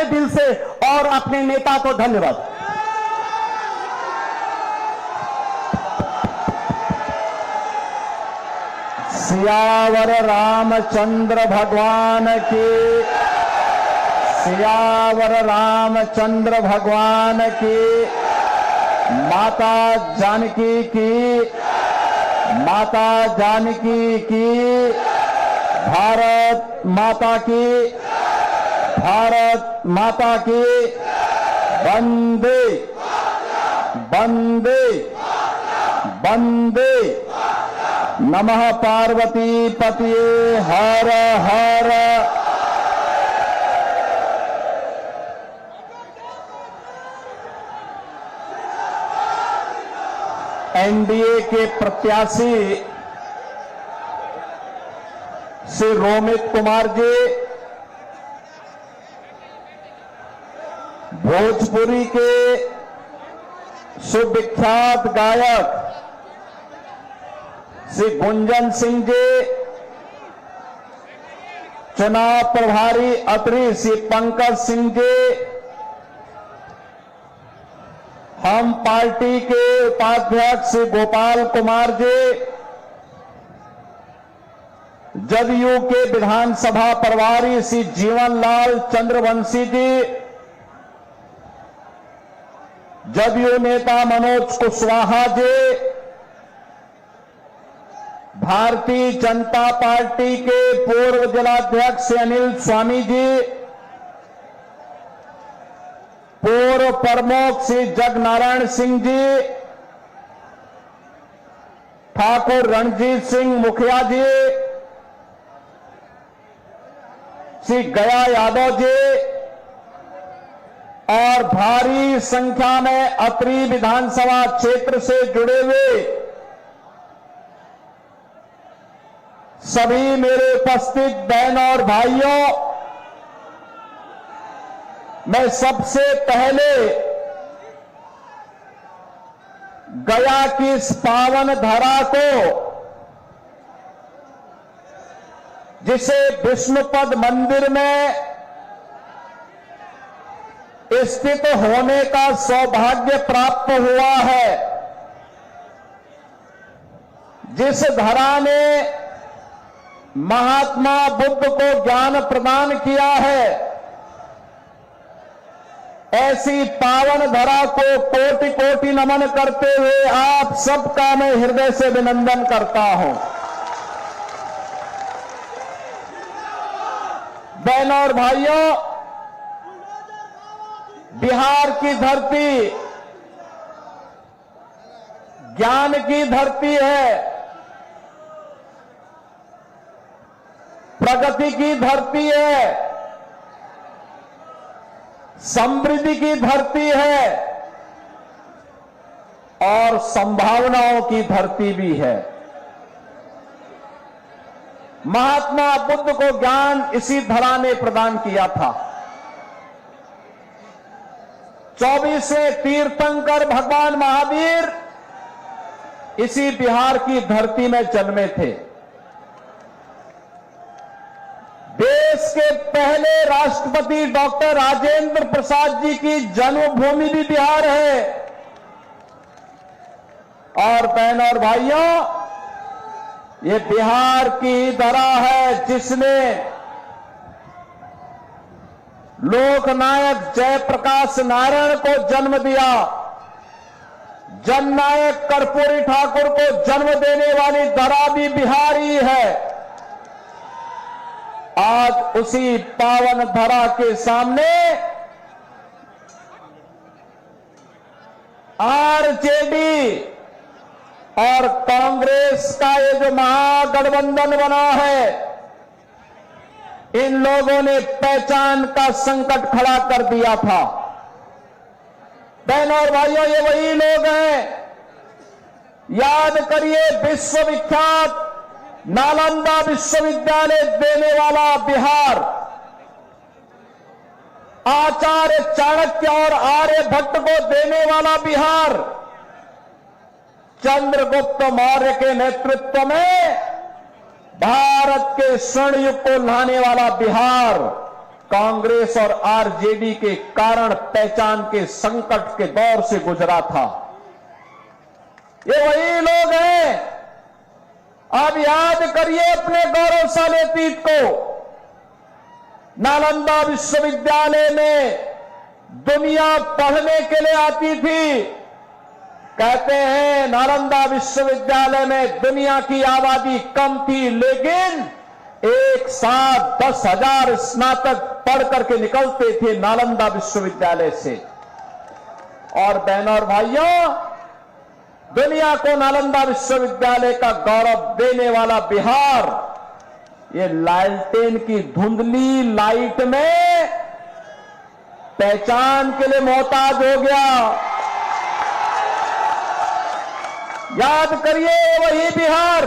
तहे दिल से और अपने नेता को धन्यवाद। सियावर रामचंद्र भगवान की, सियावर रामचंद्र भगवान की, माता जानकी की, माता जानकी की, भारत माता की, भारत माता की, वंदे वंदे वंदे। नमः पार्वती पतिये हर हर। एनडीए के प्रत्याशी श्री रोमित कुमार जी, भोजपुरी के सुविख्यात गायक श्री गुंजन सिंह जी, चुनाव प्रभारी अत्री श्री पंकज सिंह जी, हम पार्टी के उपाध्यक्ष श्री गोपाल कुमार जी, जदयू के विधानसभा प्रभारी श्री जीवनलाल चंद्रवंशी जी, जदयू नेता मनोज कुशवाहा जी, भारतीय जनता पार्टी के पूर्व जिलाध्यक्ष अनिल स्वामी जी, पूर्व प्रमुख श्री जगनारायण सिंह जी, ठाकुर रणजीत सिंह मुखिया जी, श्री गया यादव जी और भारी संख्या में अत्री विधानसभा क्षेत्र से जुड़े हुए सभी मेरे उपस्थित बहन और भाइयों, मैं सबसे पहले गया की इस पावन धरा को, जिसे विष्णुपद मंदिर में स्थित होने का सौभाग्य प्राप्त हुआ है, जिस धरा ने महात्मा बुद्ध को ज्ञान प्रदान किया है, ऐसी पावन धरा को कोटि कोटि नमन करते हुए आप सबका मैं हृदय से अभिनंदन करता हूं। बहनों और भाइयों, बिहार की धरती ज्ञान की धरती है, प्रगति की धरती है, समृद्धि की धरती है और संभावनाओं की धरती भी है। महात्मा बुद्ध को ज्ञान इसी धरा ने प्रदान किया था। 24वें तीर्थंकर भगवान महावीर इसी बिहार की धरती में जन्मे थे। देश के पहले राष्ट्रपति डॉक्टर राजेंद्र प्रसाद जी की जन्मभूमि भी बिहार है। और बहनों और भाइयों, ये बिहार की धरा है जिसने लोकनायक जयप्रकाश नारायण को जन्म दिया। जननायक कर्पूरी ठाकुर को जन्म देने वाली धरा भी बिहारी है। आज उसी पावन धरा के सामने आरजेडी और कांग्रेस का ये जो महागठबंधन बना है, इन लोगों ने पहचान का संकट खड़ा कर दिया था। बहनों और भाइयों, ये वही लोग हैं, याद करिए, विश्वविख्यात नालंदा विश्वविद्यालय देने वाला बिहार, आचार्य चाणक्य और आर्यभट्ट को देने वाला बिहार, चंद्रगुप्त मौर्य के नेतृत्व में भारत के स्वर्ण युग को लाने वाला बिहार, कांग्रेस और आरजेडी के कारण पहचान के संकट के दौर से गुजरा था। ये वही लोग हैं। अब याद करिए अपने गौरवशाली अतीत को। नालंदा विश्वविद्यालय में दुनिया पढ़ने के लिए आती थी। कहते हैं नालंदा विश्वविद्यालय में दुनिया की आबादी कम थी, लेकिन एक साथ 10,000 स्नातक पढ़ करके निकलते थे नालंदा विश्वविद्यालय से। और बहनों और भाइयों, दुनिया को नालंदा विश्वविद्यालय का गौरव देने वाला बिहार, ये लालटेन की धुंधली लाइट में पहचान के लिए मोहताज हो गया। याद करिए वही बिहार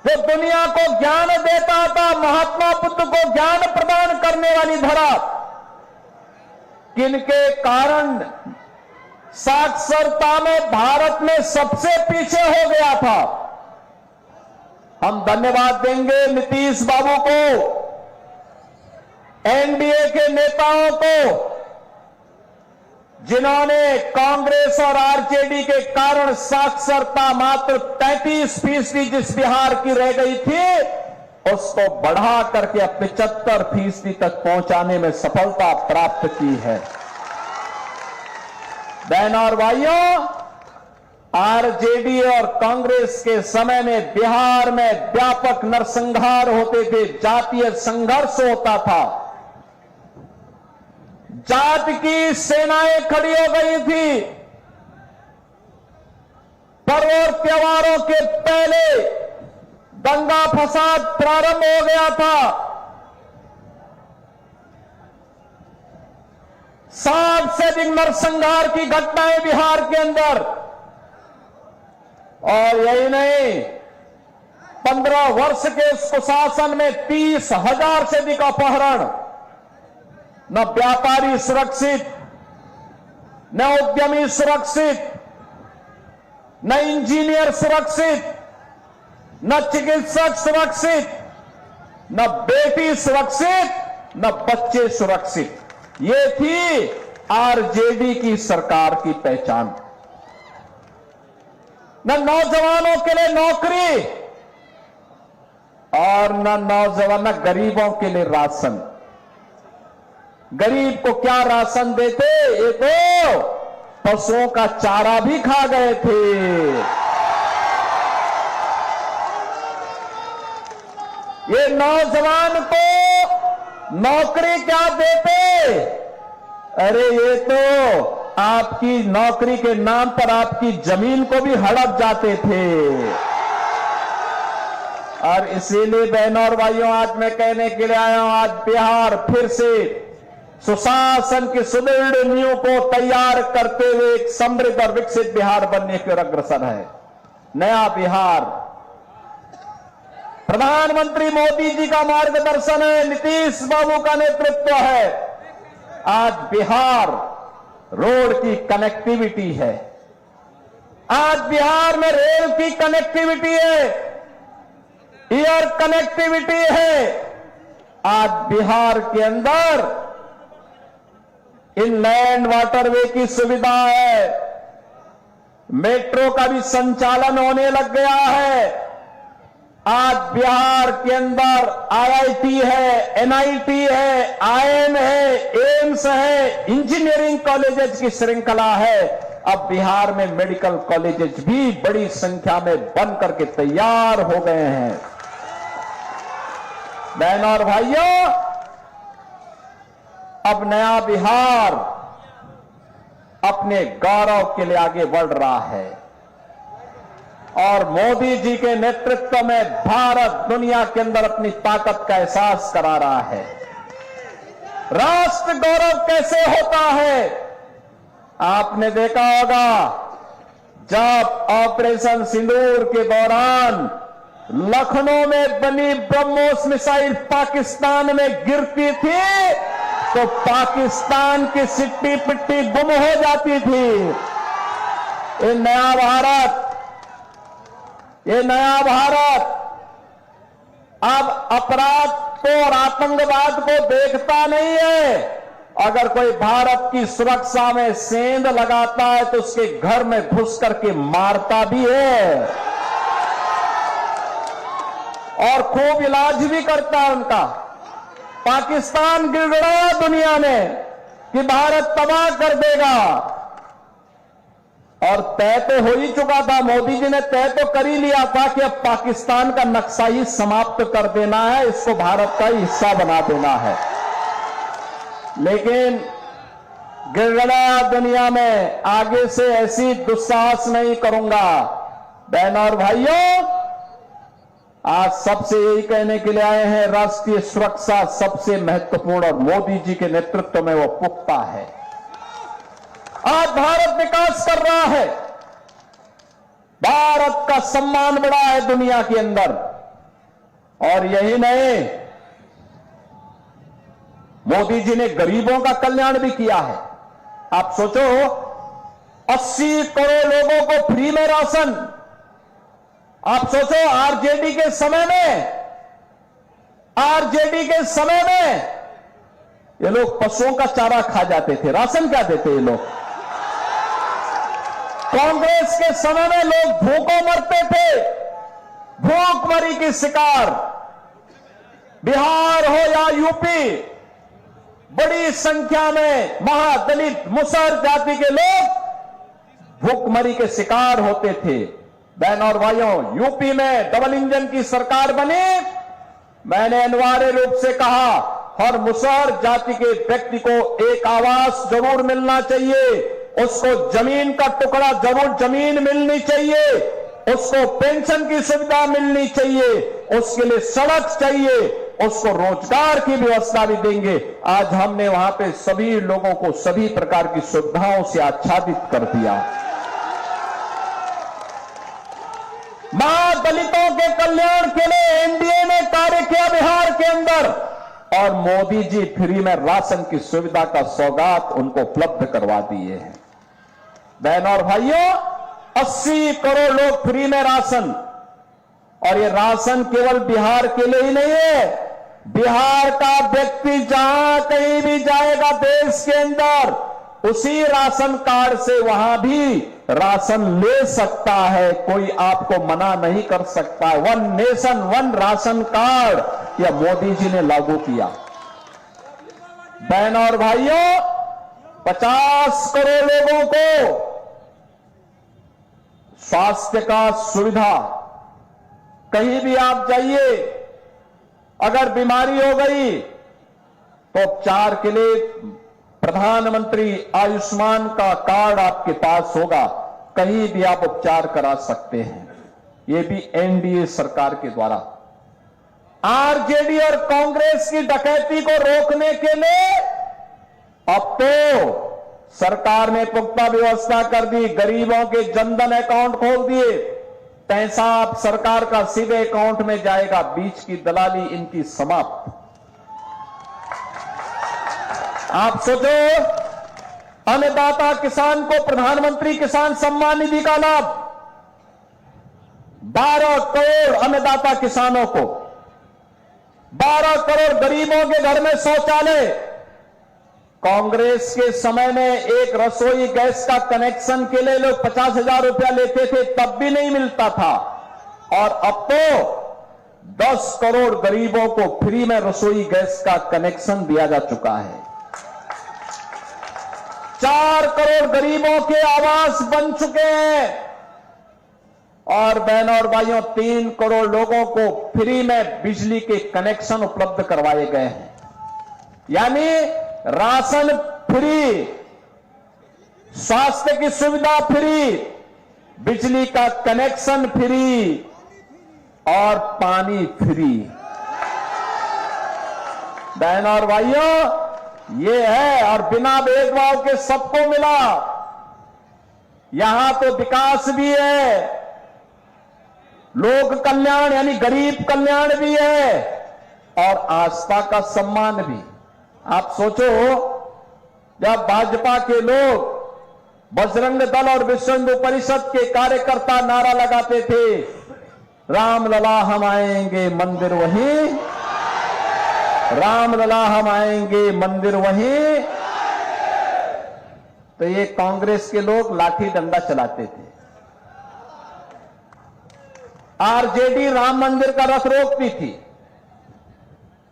जो दुनिया को ज्ञान देता था, महात्मा बुद्ध को ज्ञान प्रदान करने वाली धरा, किनके कारण साक्षरता में भारत में सबसे पीछे हो गया था। हम धन्यवाद देंगे नीतीश बाबू को, एनडीए के नेताओं को, जिन्होंने कांग्रेस और आरजेडी के कारण साक्षरता मात्र 33% जिस बिहार की रह गई थी, उसको बढ़ा करके 75% तक पहुंचाने में सफलता प्राप्त की है। बहनों और भाइयों, आरजेडी और कांग्रेस के समय में बिहार में व्यापक नरसंहार होते थे, जातीय संघर्ष होता था, जात की सेनाएं खड़ी हो गई थी। पर्व और त्योहारों के पहले दंगा फसाद प्रारंभ हो गया था। 60 से अधिक नरसंहार की घटनाएं बिहार के अंदर। और यही नहीं, 15 वर्ष के सुशासन में 30,000 से अधिक अपहरण। न व्यापारी सुरक्षित, न उद्यमी सुरक्षित, न इंजीनियर सुरक्षित, न चिकित्सक सुरक्षित, न बेटी सुरक्षित, न बच्चे सुरक्षित। ये थी आरजेडी की सरकार की पहचान। न नौजवानों के लिए नौकरी और न गरीबों के लिए राशन। गरीब को क्या राशन देते, ये तो पशुओं का चारा भी खा गए थे। ये नौजवान को नौकरी क्या देते, अरे ये तो आपकी नौकरी के नाम पर आपकी जमीन को भी हड़प जाते थे। और इसीलिए बहनों और भाइयों, आज मैं कहने के लिए आया हूं, आज बिहार फिर से सुशासन की सुदृढ़ नींव को तैयार करते हुए एक समृद्ध और विकसित बिहार बनने की ओर अग्रसर है। नया बिहार प्रधानमंत्री मोदी जी का मार्गदर्शन है, नीतीश बाबू का नेतृत्व है। आज बिहार रोड की कनेक्टिविटी है, आज बिहार में रेल की कनेक्टिविटी है, एयर कनेक्टिविटी है। आज बिहार के अंदर इनलैंड वाटरवे की सुविधा है, मेट्रो का भी संचालन होने लग गया है। आज बिहार के अंदर आईआईटी है, एनआईटी है, आईएम है, एम्स है, इंजीनियरिंग कॉलेजेस की श्रृंखला है। अब बिहार में मेडिकल कॉलेजेस भी बड़ी संख्या में बन करके तैयार हो गए हैं। बहनों और भाइयों, अब नया बिहार अपने गौरव के लिए आगे बढ़ रहा है और मोदी जी के नेतृत्व में भारत दुनिया के अंदर अपनी ताकत का एहसास करा रहा है। राष्ट्र गौरव कैसे होता है, आपने देखा होगा, जब ऑपरेशन सिंदूर के दौरान लखनऊ में बनी ब्रह्मोस मिसाइल पाकिस्तान में गिरती थी तो पाकिस्तान की सिट्टी पिट्टी गुम हो जाती थी। ये नया भारत अब अपराध को और आतंकवाद को देखता नहीं है। अगर कोई भारत की सुरक्षा में सेंध लगाता है तो उसके घर में घुस करके मारता भी है और खूब इलाज भी करता है उनका। पाकिस्तान गिड़गिड़ाया दुनिया में कि भारत तबाह कर देगा, और तय तो हो ही चुका था। मोदी जी ने तय तो कर ही लिया था कि अब पाकिस्तान का नक्शा ही समाप्त कर देना है, इसको भारत का हिस्सा बना देना है। लेकिन गिड़गिड़ाया दुनिया में आगे से ऐसी दुस्साहस नहीं करूंगा। बहनों और भाइयों, आज सबसे यही कहने के लिए आए हैं, राष्ट्रीय सुरक्षा सबसे महत्वपूर्ण और मोदी जी के नेतृत्व में वो पुख्ता है। आज भारत विकास कर रहा है, भारत का सम्मान बढ़ा है दुनिया के अंदर। और यही नहीं, मोदी जी ने गरीबों का कल्याण भी किया है। आप सोचो, 80 करोड़ लोगों को फ्री में राशन। आप सोचो, आरजेडी के समय में ये लोग पशुओं का चारा खा जाते थे, राशन क्या देते ये लोग। कांग्रेस के समय में लोग भूखों मरते थे, भूखमरी की शिकार। बिहार हो या यूपी, बड़ी संख्या में महादलित मुसहर जाति के लोग भूखमरी के शिकार होते थे। बहनों और भाइयों, यूपी में डबल इंजन की सरकार बनी। मैंने अनिवार्य रूप से कहा, हर मुसहर जाति के व्यक्ति को एक आवास जरूर मिलना चाहिए, उसको जमीन का टुकड़ा जरूर जमीन मिलनी चाहिए, उसको पेंशन की सुविधा मिलनी चाहिए, उसके लिए सड़क चाहिए, उसको रोजगार की व्यवस्था भी देंगे। आज हमने वहां पे सभी लोगों को सभी प्रकार की सुविधाओं से आच्छादित कर दिया। महादलितों के कल्याण के लिए एनडीए ने कार्य किया बिहार के अंदर, और मोदी जी फ्री में राशन की सुविधा का सौगात उनको उपलब्ध करवा दिए हैं। बहनों और भाइयों, 80 करोड़ लोग फ्री में राशन, और ये राशन केवल बिहार के लिए ही नहीं है। बिहार का व्यक्ति जहां कहीं भी जाएगा देश के अंदर, उसी राशन कार्ड से वहां भी राशन ले सकता है, कोई आपको मना नहीं कर सकता है। 1 नेशन 1 राशन कार्ड यह मोदी जी ने लागू किया। बहनों और भाइयों, 50 करोड़ लोगों को स्वास्थ्य का सुविधा, कहीं भी आप जाइए, अगर बीमारी हो गई तो उपचार के लिए प्रधानमंत्री आयुष्मान का कार्ड आपके पास होगा, कहीं भी आप उपचार करा सकते हैं। ये भी एनडीए सरकार के द्वारा। आरजेडी और कांग्रेस की डकैती को रोकने के लिए अब तो सरकार ने पुख्ता व्यवस्था कर दी, गरीबों के जनधन अकाउंट खोल दिए, पैसा अब सरकार का सीधे अकाउंट में जाएगा, बीच की दलाली इनकी समाप्त। आप सोचो, अन्नदाता किसान को प्रधानमंत्री किसान सम्मान निधि का लाभ, 12 करोड़ अन्नदाता किसानों को, 12 करोड़ गरीबों के घर में शौचालय। कांग्रेस के समय में एक रसोई गैस का कनेक्शन के लिए लोग 50,000 रुपया लेते थे, तब भी नहीं मिलता था, और अब तो 10 करोड़ गरीबों को फ्री में रसोई गैस का कनेक्शन दिया जा चुका है। 4 करोड़ गरीबों के आवास बन चुके हैं, और बहनों और भाइयों, 3 करोड़ लोगों को फ्री में बिजली के कनेक्शन उपलब्ध करवाए गए हैं। यानी राशन फ्री, स्वास्थ्य की सुविधा फ्री, बिजली का कनेक्शन फ्री और पानी फ्री। बहनों और भाइयों, ये है, और बिना भेदभाव के सबको मिला। यहां तो विकास भी है, लोक कल्याण यानी गरीब कल्याण भी है, और आस्था का सम्मान भी। आप सोचो, जब भाजपा के लोग, बजरंग दल और विश्व हिंदू परिषद के कार्यकर्ता नारा लगाते थे, राम लला हम आएंगे मंदिर वहीं, रामलला हम आएंगे मंदिर वहीं। तो ये कांग्रेस के लोग लाठी डंडा चलाते थे। आरजेडी राम मंदिर का रथ रोकती थी।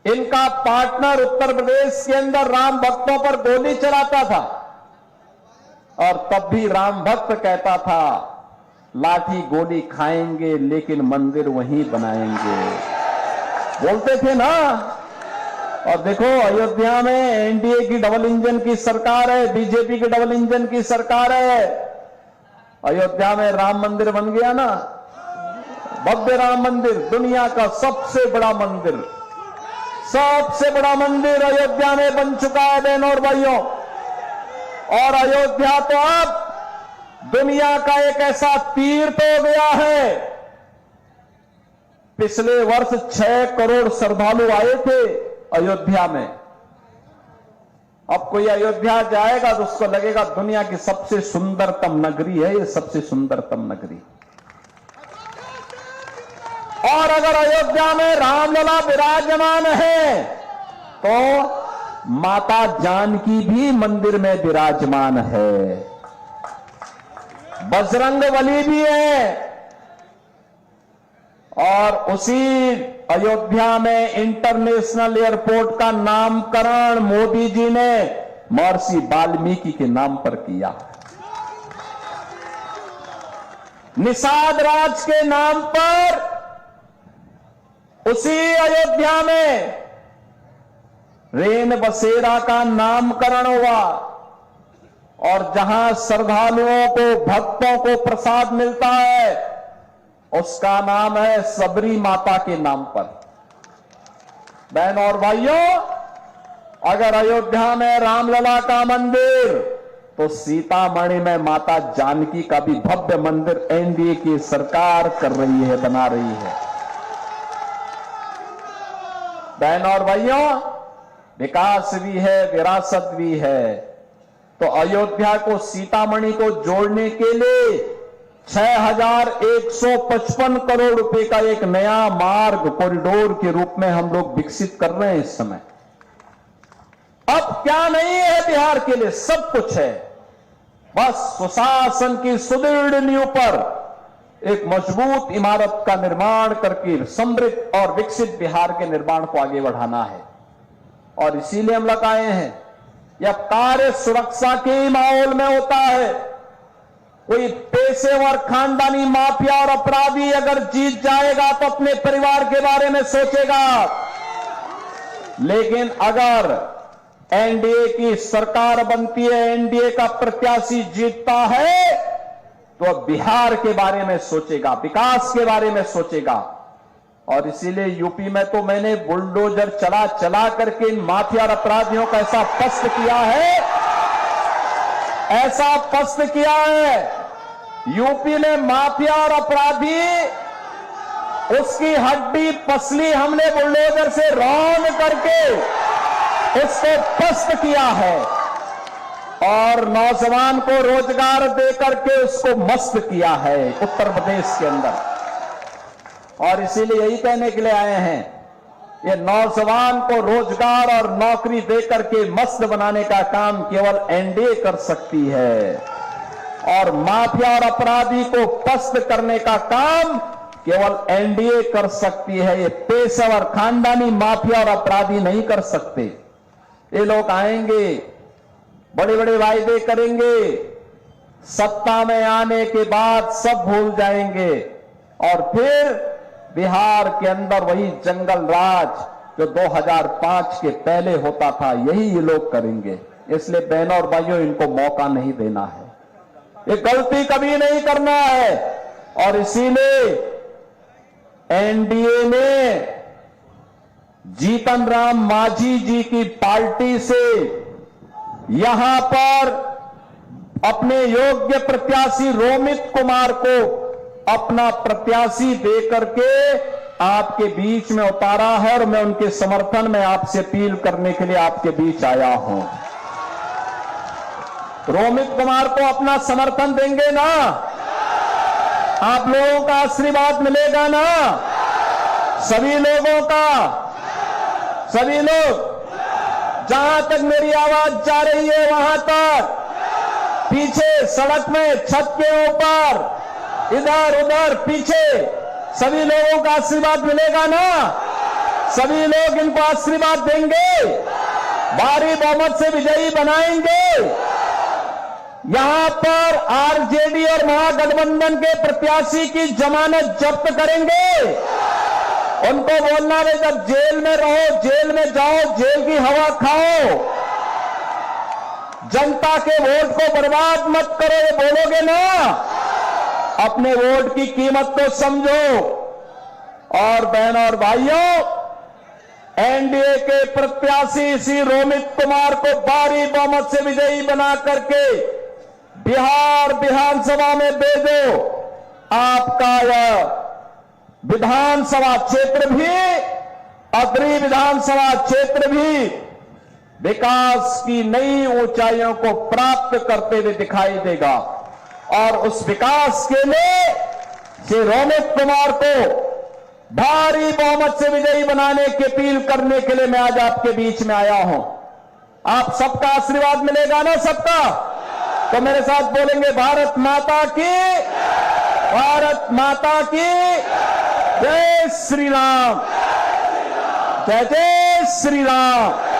इनका पार्टनर उत्तर प्रदेश के अंदर राम भक्तों पर गोली चलाता था और तब भी राम भक्त कहता था लाठी गोली खाएंगे लेकिन मंदिर वहीं बनाएंगे, बोलते थे ना। और देखो अयोध्या में एनडीए की डबल इंजन की सरकार है, बीजेपी की डबल इंजन की सरकार है। अयोध्या में राम मंदिर बन गया ना, भव्य राम मंदिर, दुनिया का सबसे बड़ा मंदिर, सबसे बड़ा मंदिर अयोध्या में बन चुका है बहनों और भाइयों। और अयोध्या तो अब दुनिया का एक ऐसा तीर्थ हो गया है। पिछले वर्ष 6 करोड़ श्रद्धालु आए थे अयोध्या में। अब कोई अयोध्या जाएगा तो उसको लगेगा दुनिया की सबसे सुंदरतम नगरी है ये, सबसे सुंदरतम नगरी। और अगर अयोध्या में रामलला विराजमान है तो माता जानकी भी मंदिर में विराजमान है, बजरंगबली भी है। और उसी अयोध्या में इंटरनेशनल एयरपोर्ट का नामकरण मोदी जी ने महर्षि वाल्मीकि के नाम पर किया। निषाद राज के नाम पर उसी अयोध्या में रेन बसेरा का नामकरण हुआ। और जहां श्रद्धालुओं को, भक्तों को प्रसाद मिलता है उसका नाम है सबरी माता के नाम पर। बहनों और भाइयों, अगर अयोध्या में रामलला का मंदिर तो सीतामढ़ी में माता जानकी का भी भव्य मंदिर एनडीए की सरकार कर रही है, बना रही है। बहनों और भाइयों, विकास भी है, विरासत भी है। तो अयोध्या को, सीतामढ़ी को जोड़ने के लिए 6155 करोड़ रुपए का एक नया मार्ग कॉरिडोर के रूप में हम लोग विकसित कर रहे हैं इस समय। अब क्या नहीं है बिहार के लिए, सब कुछ है। बस सुशासन की सुदृढ़ नींव पर एक मजबूत इमारत का निर्माण करके समृद्ध और विकसित बिहार के निर्माण को आगे बढ़ाना है। और इसीलिए हम लोग आए हैं। यह कार्य सुरक्षा के माहौल में होता है। कोई पेशेवर खानदानी माफिया और अपराधी अगर जीत जाएगा तो अपने परिवार के बारे में सोचेगा, लेकिन अगर एनडीए की सरकार बनती है, एनडीए का प्रत्याशी जीतता है तो बिहार के बारे में सोचेगा, विकास के बारे में सोचेगा। और इसीलिए यूपी में तो मैंने बुलडोजर चला चला करके इन माफिया और अपराधियों का ऐसा पस्त किया है, ऐसा पस्त किया है। यूपी में माफिया और अपराधी, उसकी हड्डी पसली हमने बुलडोजर से रौंद करके उसको पस्त किया है और नौजवान को रोजगार देकर के उसको मस्त किया है उत्तर प्रदेश के अंदर। और इसीलिए यही कहने के लिए आए हैं, ये नौजवान को रोजगार और नौकरी देकर के मस्त बनाने का काम केवल एनडीए कर सकती है और माफिया और अपराधी को पस्त करने का काम केवल एनडीए कर सकती है। ये पेशेवर खानदानी माफिया और अपराधी नहीं कर सकते। ये लोग आएंगे, बड़े बड़े वायदे करेंगे, सत्ता में आने के बाद सब भूल जाएंगे और फिर बिहार के अंदर वही जंगल राज जो 2005 के पहले होता था, यही ये लोग करेंगे। इसलिए बहनों और भाइयों, इनको मौका नहीं देना है, ये गलती कभी नहीं करना है। और इसीलिए एनडीए ने जीतन राम मांझी जी की पार्टी से यहां पर अपने योग्य प्रत्याशी रोमित कुमार को अपना प्रत्याशी देकर के आपके बीच में उतारा है और मैं उनके समर्थन में आपसे अपील करने के लिए आपके बीच आया हूं। रोमित कुमार को अपना समर्थन देंगे ना? आप लोगों का आशीर्वाद मिलेगा ना? सभी लोगों का, सभी लोग जहां तक मेरी आवाज जा रही है वहां तक, पीछे सड़क में, छत के ऊपर, इधर उधर पीछे, सभी लोगों का आशीर्वाद मिलेगा ना? सभी लोग इनको आशीर्वाद देंगे, भारी बहुमत से विजयी बनाएंगे। यहां पर आरजेडी और महागठबंधन के प्रत्याशी की जमानत जब्त करेंगे। उनको बोलना है जब जेल में रहो, जेल में जाओ, जेल की हवा खाओ, जनता के वोट को बर्बाद मत करो, ये बोलोगे ना? अपने वोट की कीमत तो समझो। और बहनों और भाइयों, एनडीए के प्रत्याशी श्री रोमित कुमार को भारी बहुमत से विजयी बना करके बिहार विधानसभा में भेजो। आपका यह विधानसभा क्षेत्र भी, अग्रणी विधानसभा क्षेत्र भी विकास की नई ऊंचाइयों को प्राप्त करते हुए दिखाई देगा। और उस विकास के लिए श्री रोमित कुमार को भारी बहुमत से विजयी बनाने की अपील करने के लिए मैं आज आपके बीच में आया हूं। आप सबका आशीर्वाद मिलेगा ना? सबका? तो मेरे साथ बोलेंगे, भारत माता की, भारत माता की जय श्री राम, जय जय श्री राम।